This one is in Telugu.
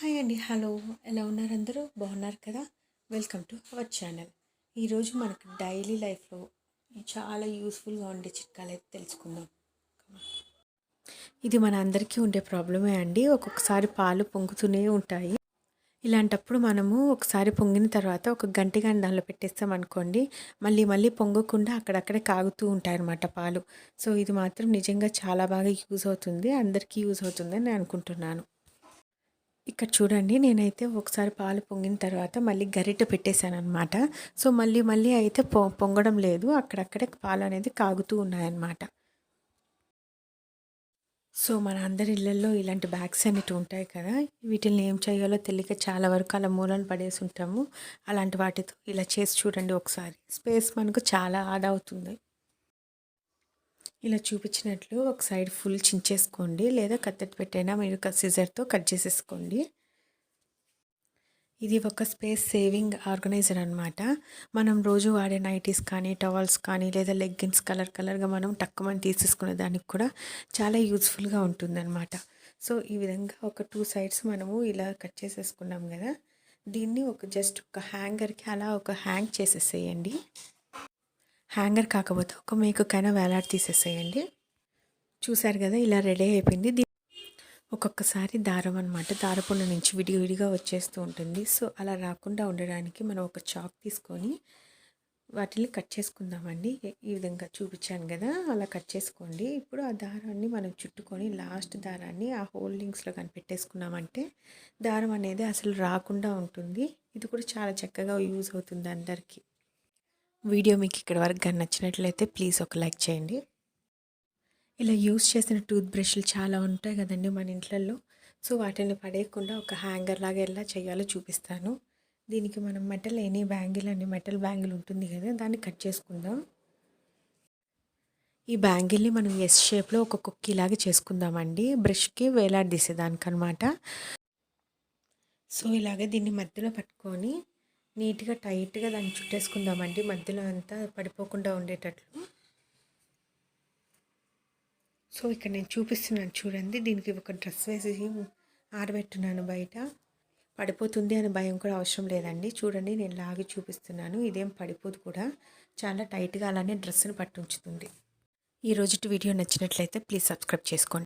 హాయ్ అండి. హలో. ఎలా ఉన్నారు అందరూ? బాగున్నారు కదా? Welcome to our channel. ఈరోజు మనకు డైలీ లైఫ్లో చాలా యూస్ఫుల్గా ఉండే చిట్కాలు అయితే తెలుసుకుందాం. ఇది మన అందరికీ ఉండే ప్రాబ్లమే అండి. ఒక్కొక్కసారి పాలు పొంగుతూనే ఉంటాయి. ఇలాంటప్పుడు మనము ఒకసారి పొంగిన తర్వాత ఒక గంట కానీ దానిలో పెట్టేస్తాం అనుకోండి, మళ్ళీ మళ్ళీ పొంగకుండా అక్కడక్కడే కాగుతూ ఉంటాయన్నమాట పాలు. సో ఇది మాత్రం నిజంగా చాలా బాగా యూజ్ అవుతుంది. అందరికీ యూజ్ అవుతుందని నేను అనుకుంటున్నాను. ఇక్కడ చూడండి, నేనైతే ఒకసారి పాలు పొంగిన తర్వాత మళ్ళీ గరిటె పెట్టేశాననమాట. సో మళ్ళీ మళ్ళీ అయితే పొంగడం లేదు, అక్కడక్కడే పాలు అనేది కాగుతూ ఉన్నాయన్నమాట. సో మన అందరి ఇళ్ళల్లో ఇలాంటి బ్యాగ్స్ అనేవి ఉంటాయి కదా, వీటిని ఏం చేయాలో తెలియక చాలా వరకు అలా మూలన పడేసి ఉంటాము. అలాంటి వాటితో ఇలా చేసి చూడండి ఒకసారి. స్పేస్ మనకు చాలా ఆదా అవుతుంది. ఇలా చూపించినట్లు ఒక సైడ్ ఫుల్ చించేసుకోండి, లేదా కత్తెర పెట్టైనా మీరు సిజర్తో కట్ చేసేసుకోండి. ఇది ఒక స్పేస్ సేవింగ్ ఆర్గనైజర్ అనమాట. మనం రోజు వాడే నైటీస్ కానీ, టవల్స్ కానీ, లేదా లెగ్గిన్స్ కలర్గా మనం టక్కుమని తీసేసుకునే దానికి కూడా చాలా యూజ్ఫుల్గా ఉంటుందన్నమాట. సో ఈ విధంగా ఒక 2 సైడ్స్ మనము ఇలా కట్ చేసేసుకున్నాం కదా, దీన్ని జస్ట్ ఒక హ్యాంగర్కి అలా హ్యాంగ్ చేసేసేయండి. హ్యాంగర్ కాకపోతే ఒక మేకుకైనా వేలాడి తీసేసేయండి. చూసారు కదా, ఇలా రెడీ అయిపోయింది. ఒక్కొక్కసారి దారం అనమాట, దారపుండ నుంచి విడివిడిగా వచ్చేస్తూ ఉంటుంది. సో అలా రాకుండా ఉండడానికి మనం ఒక చాక్ తీసుకొని వాటిని కట్ చేసుకుందామండి. ఈ విధంగా చూపించాను కదా, అలా కట్ చేసుకోండి. ఇప్పుడు ఆ దారాన్ని మనం చుట్టుకొని లాస్ట్ దారాన్ని ఆ హోల్డింగ్స్లో కానీ పెట్టేసుకున్నామంటే దారం అనేది అసలు రాకుండా ఉంటుంది. ఇది కూడా చాలా చక్కగా యూజ్ అవుతుంది అందరికీ. వీడియో మీకు ఇక్కడ వరకు కానీ నచ్చినట్లయితే ప్లీజ్ ఒక లైక్ చేయండి. ఇలా యూస్ చేసిన టూత్ బ్రష్లు చాలా ఉంటాయి కదండి మన ఇంట్లలో. సో వాటిని పడేయకుండా ఒక హ్యాంగర్ లాగా ఎలా చేయాలో చూపిస్తాను. దీనికి మనం మెటల్ మెటల్ బ్యాంగిల్ ఉంటుంది కదా, దాన్ని కట్ చేసుకుందాం. ఈ బ్యాంగిల్ని మనం ఎస్ షేప్లో ఒక కుక్కీ లాగా చేసుకుందామండి, బ్రష్కి వేలాడదీసేదానికనమాట. సో ఇలాగే దీన్ని మధ్యలో పట్టుకొని నీట్గా టైట్గా దాన్ని చుట్టేసుకుందామండి, మధ్యలో అంతా పడిపోకుండా ఉండేటట్లు. సో ఇక్కడ నేను చూపిస్తున్నాను చూడండి, దీనికి ఒక డ్రెస్ వేసి ఆరబెట్టున్నాను బయట. పడిపోతుంది అనే భయం కూడా అవసరం లేదండి. చూడండి, నేను లాగి చూపిస్తున్నాను, ఇదేం పడిపోదు కూడా, చాలా టైట్గా అలానే డ్రెస్ని పట్టుంచుతుంది. ఈ రోజుటి వీడియో నచ్చినట్లయితే ప్లీజ్ సబ్స్క్రైబ్ చేసుకోండి.